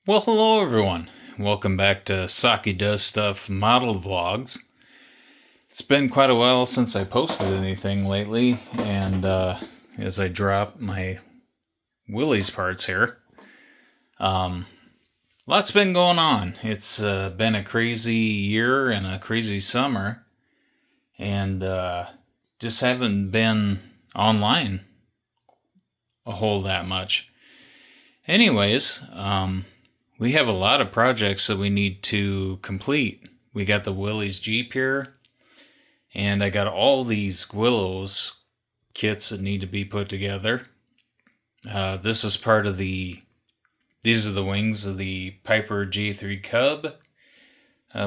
Well, hello everyone. Welcome back to Saki Does Stuff model vlogs. It's been quite a while since I posted anything lately, and as I drop my Willys parts here, lots been going on. It's been a crazy year and a crazy summer, and just haven't been online a whole that much. Anyways, we have a lot of projects that we need to complete. We got the Willys Jeep here, and I got all these Gwillows kits that need to be put together. This is part of these are the wings of the Piper G3 Cub.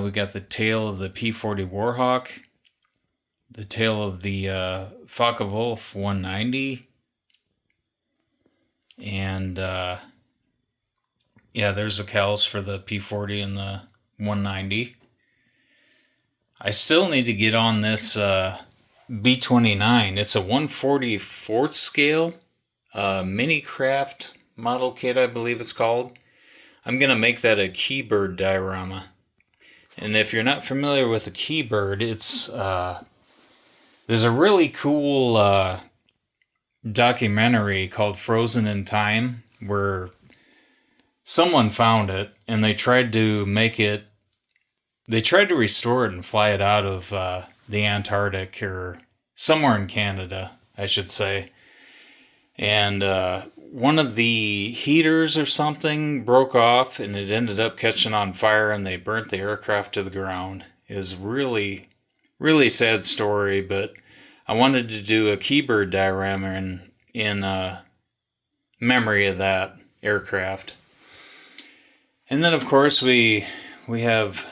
We got the tail of the P40 Warhawk, the tail of the Focke-Wulf 190, and yeah, there's the cals for the P40 and the 190. I still need to get on this B29. It's a 1/44 scale mini craft model kit, I believe it's called. I'm going to make that a Keybird diorama. And if you're not familiar with a Keybird, it's there's a really cool documentary called Frozen in Time where someone found it and they tried to restore it and fly it out of the Antarctic or somewhere in Canada, I should say. And one of the heaters or something broke off and it ended up catching on fire and they burnt the aircraft to the ground. It was really, really sad story, but I wanted to do a Keybird diorama in memory of that aircraft. And then, of course, we have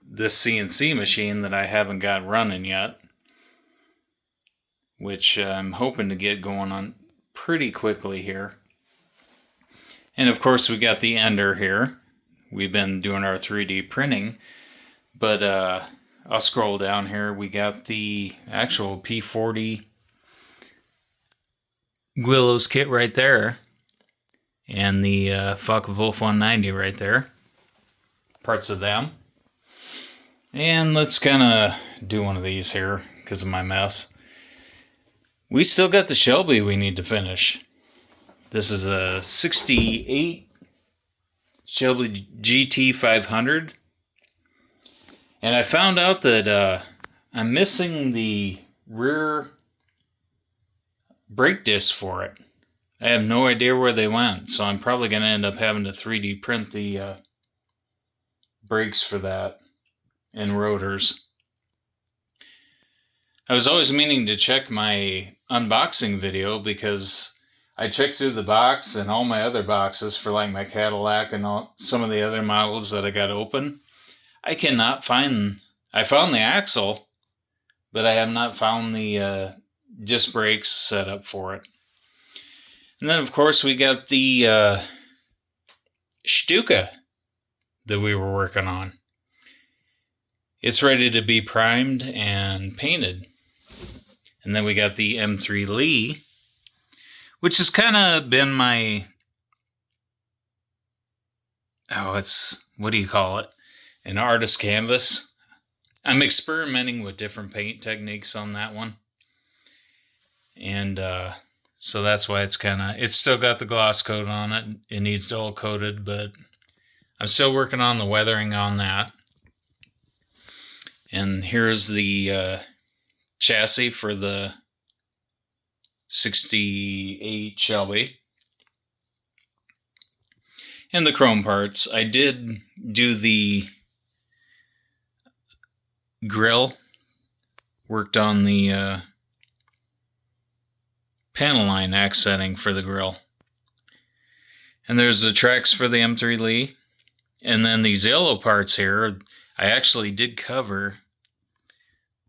this CNC machine that I haven't got running yet, which I'm hoping to get going on pretty quickly here. And of course, we got the Ender here. We've been doing our 3D printing, but I'll scroll down here. We got the actual P40 Gwillows kit right there, and the Focke-Wulf 190 right there. Parts of them. And let's kind of do one of these here because of my mess. We still got the Shelby we need to finish. This is a 68 Shelby GT 500. And I found out that I'm missing the rear brake discs for it. I have no idea where they went, so I'm probably going to end up having to 3D print the brakes for that and rotors. I was always meaning to check my unboxing video because I checked through the box and all my other boxes for like my Cadillac and some of the other models that I got open. I cannot find. I found the axle, but I have not found the disc brakes set up for it. And then, of course, we got the Stuka that we were working on. It's ready to be primed and painted. And then we got the M3 Lee, which has kind of been my, what do you call it? An artist canvas. I'm experimenting with different paint techniques on that one. And so that's why it's still got the gloss coat on it. It needs dull coated, but I'm still working on the weathering on that. And here's the chassis for the 68 Shelby. And the chrome parts. I did do the grill. Worked on the panel line accenting for the grill. And there's the tracks for the M3 Lee. And then these yellow parts here, I actually did cover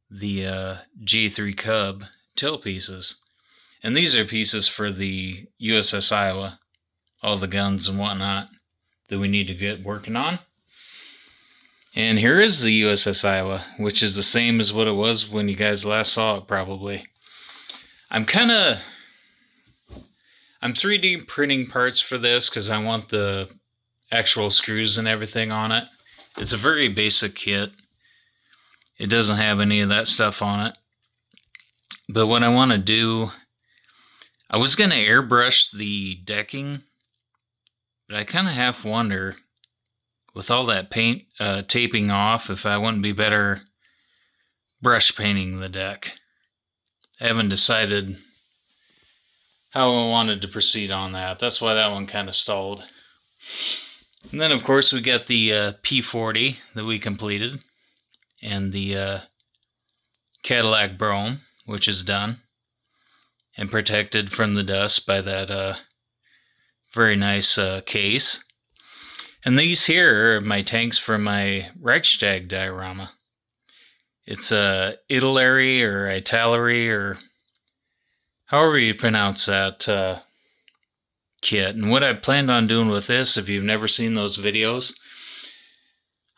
the G3 Cub tail pieces. And these are pieces for the USS Iowa, all the guns and whatnot that we need to get working on. And here is the USS Iowa, which is the same as what it was when you guys last saw it probably. I'm 3D printing parts for this because I want the actual screws and everything on it. It's a very basic kit. It doesn't have any of that stuff on it. But what I want to do, I was going to airbrush the decking, but I kind of half wonder, with all that paint taping off, if I wouldn't be better brush painting the deck. I haven't decided how I wanted to proceed on that. That's why that one kind of stalled. And then, of course, we got the P40 that we completed, and the Cadillac Brougham, which is done and protected from the dust by that very nice case. And these here are my tanks for my Reichstag diorama. It's a Italeri or Italeri, or however you pronounce that kit. And what I planned on doing with this, if you've never seen those videos,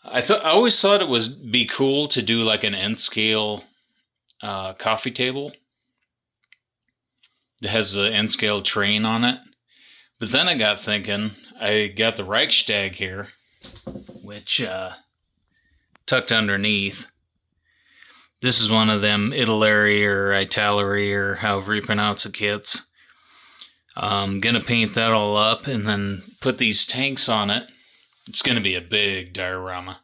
I always thought it would be cool to do like an N-scale coffee table that has the N-scale train on it. But then I got thinking, I got the Reichstag here, which tucked underneath. This is one of them Italeri or Italeri or however you pronounce the kits. I'm going to paint that all up and then put these tanks on it. It's going to be a big diorama.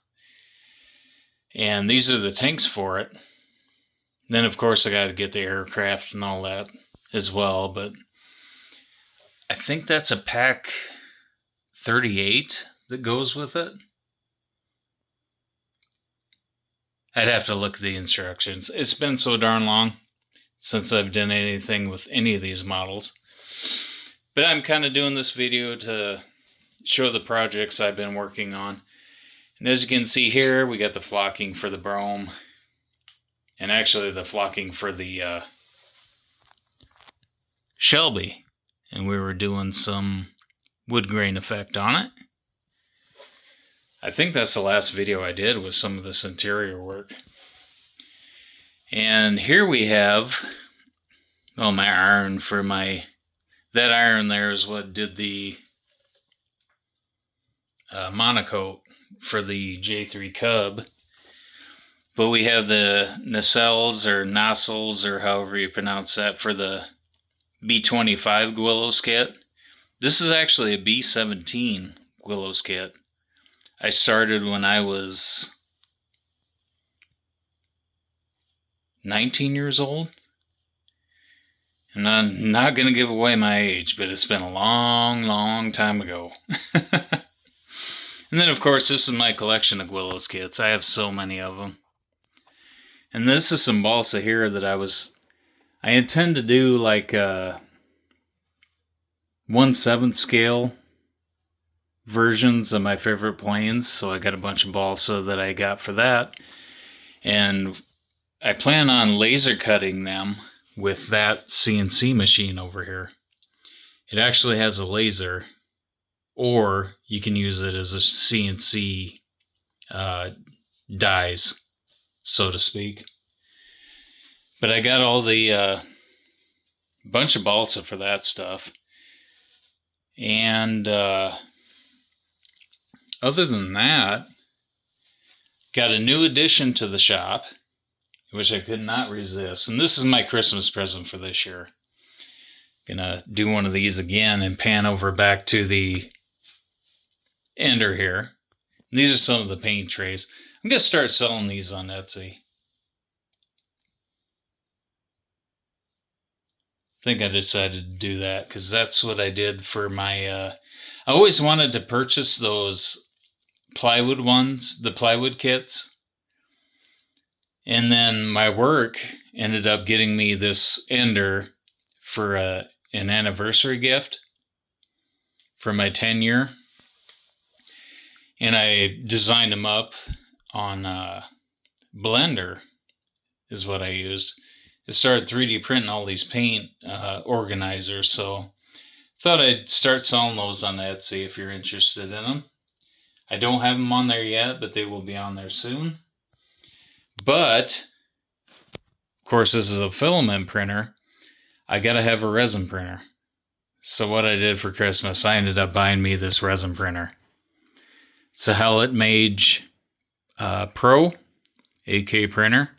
And these are the tanks for it. Then, of course, I got to get the aircraft and all that as well. But I think that's a pack 38 that goes with it. I'd have to look at the instructions. It's been so darn long since I've done anything with any of these models. But I'm kind of doing this video to show the projects I've been working on. And as you can see here, we got the flocking for the Brougham. And actually the flocking for the Shelby. And we were doing some wood grain effect on it. I think that's the last video I did with some of this interior work. And here we have, well, my iron for my, that iron there is what did the monocoat for the J3 Cub. But we have the nacelles or nozzles or however you pronounce that for the B25 Guillos kit. This is actually a B17 Guillos kit. I started when I was 19 years old. And I'm not going to give away my age, but it's been a long, long time ago. And then, of course, this is my collection of Guillos kits. I have so many of them. And this is some balsa here that I intend to do like 1/7 scale versions of my favorite planes, so I got a bunch of balsa that I got for that, and I plan on laser cutting them with that CNC machine over here. It actually has a laser, or you can use it as a CNC dies, so to speak. But I got all the bunch of balsa for that stuff, and other than that, got a new addition to the shop, which I could not resist. And this is my Christmas present for this year. Gonna do one of these again and pan over back to the ender here. And these are some of the paint trays. I'm gonna start selling these on Etsy. I think I decided to do that because that's what I did for my... I always wanted to purchase those plywood ones, the plywood kits. And then my work ended up getting me this ender for an anniversary gift for my 10-year. And I designed them up on Blender is what I used. It started 3D printing all these paint organizers, so thought I'd start selling those on Etsy if you're interested in them. I don't have them on there yet, but they will be on there soon. But, of course, this is a filament printer. I gotta have a resin printer. So what I did for Christmas, I ended up buying me this resin printer. It's a Hewlett Mage Pro 8K printer.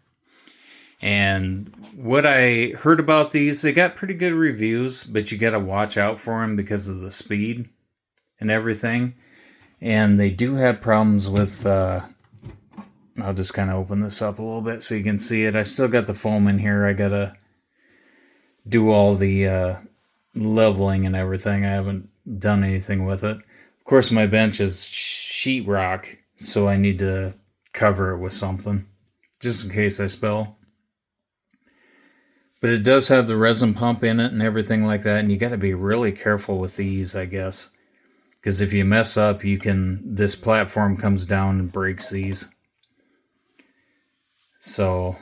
And what I heard about these, they got pretty good reviews, but you got to watch out for them because of the speed and everything. And they do have problems with, I'll just kind of open this up a little bit so you can see it. I still got the foam in here. I got to do all the leveling and everything. I haven't done anything with it. Of course, my bench is sheetrock, so I need to cover it with something, just in case I spill. But it does have the resin pump in it and everything like that, and you got to be really careful with these, I guess. Because if you mess up, this platform comes down and breaks these. So,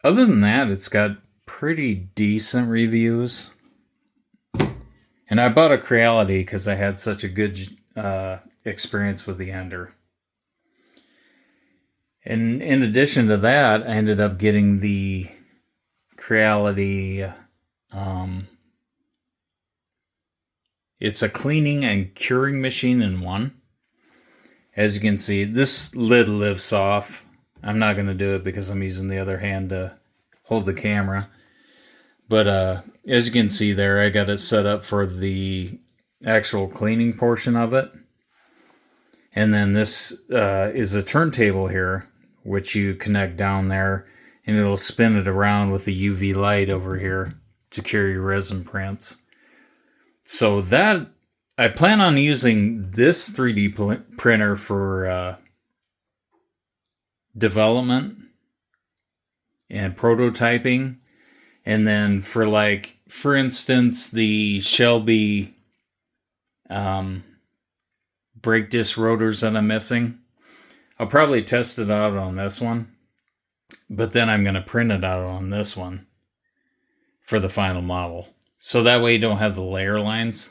other than that, it's got pretty decent reviews. And I bought a Creality because I had such a good experience with the Ender. And in addition to that, I ended up getting the Creality. It's a cleaning and curing machine in one. As you can see, this lid lifts off. I'm not going to do it because I'm using the other hand to hold the camera. But as you can see there, I got it set up for the actual cleaning portion of it. And then this is a turntable here, which you connect down there, and it'll spin it around with the UV light over here to cure your resin prints. So that, I plan on using this 3D printer for development and prototyping. And then for instance, the Shelby brake disc rotors that I'm missing, I'll probably test it out on this one. But then I'm going to print it out on this one for the final model. So that way you don't have the layer lines.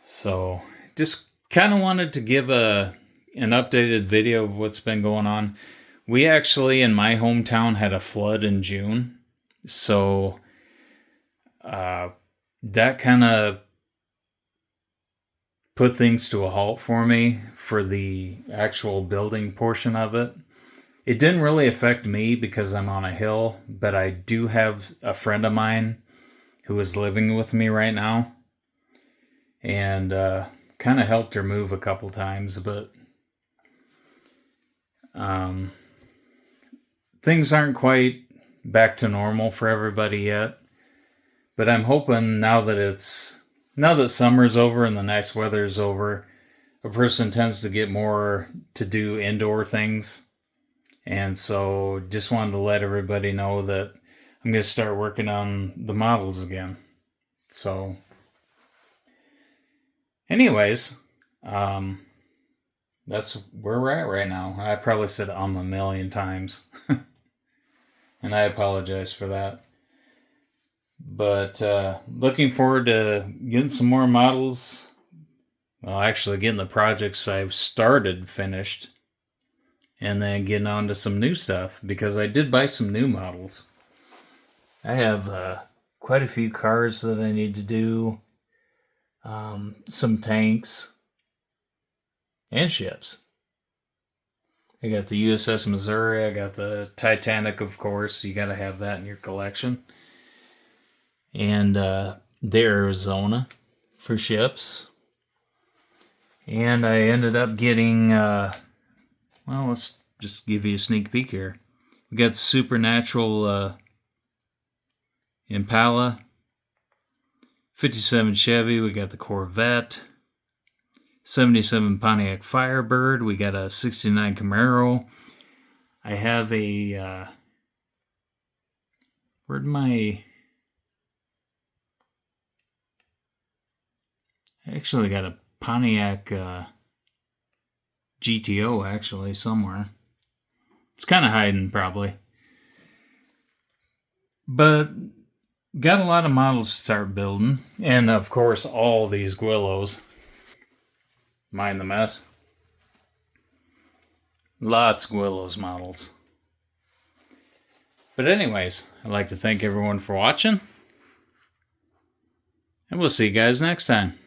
So just kind of wanted to give an updated video of what's been going on. We actually, in my hometown, had a flood in June. So that kind of put things to a halt for me for the actual building portion of it. It didn't really affect me because I'm on a hill, but I do have a friend of mine who is living with me right now, and kind of helped her move a couple times, but things aren't quite back to normal for everybody yet. But I'm hoping now that summer's over and the nice weather's over, a person tends to get more to do indoor things. And so just wanted to let everybody know that I'm going to start working on the models again. So anyways, that's where we're at right now. I probably said a million times. And I apologize for that. But looking forward to getting some more models. Well, actually getting the projects I've started finished. And then getting on to some new stuff, because I did buy some new models. I have quite a few cars that I need to do, some tanks, and ships. I got the USS Missouri, I got the Titanic, of course. You got to have that in your collection. And the Arizona for ships. And I ended up getting... well, let's just give you a sneak peek here. We got the Supernatural Impala, 57 Chevy, we got the Corvette, 77 Pontiac Firebird, we got a 69 Camaro. I have a, I actually got a Pontiac GTO actually somewhere. It's kind of hiding probably. But got a lot of models to start building. And of course all these Guillos. Mind the mess. Lots of Guillos models. But anyways, I'd like to thank everyone for watching. And we'll see you guys next time.